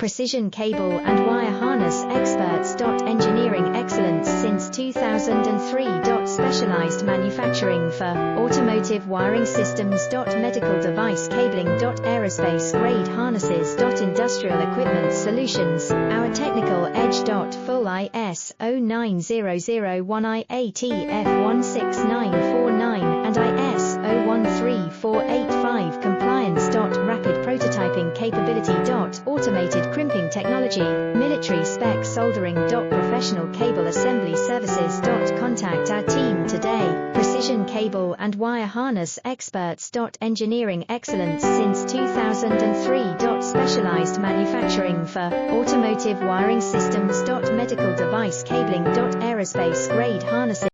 Precision cable and wire harness experts. Engineering excellence since 2003. Specialized manufacturing for automotive wiring systems. Medical device cabling. Aerospace grade harnesses. Industrial equipment solutions. Our technical edge. Full ISO 9001 IATF 16949 and ISO 13485 compliance. Rapid prototyping capability. Automated crimping technology. Military spec soldering. Professional cable assembly services. Contact our team today. Precision cable and wire harness experts. Engineering excellence since 2003. Specialized manufacturing for automotive wiring systems. Medical device cabling. Aerospace grade harnesses.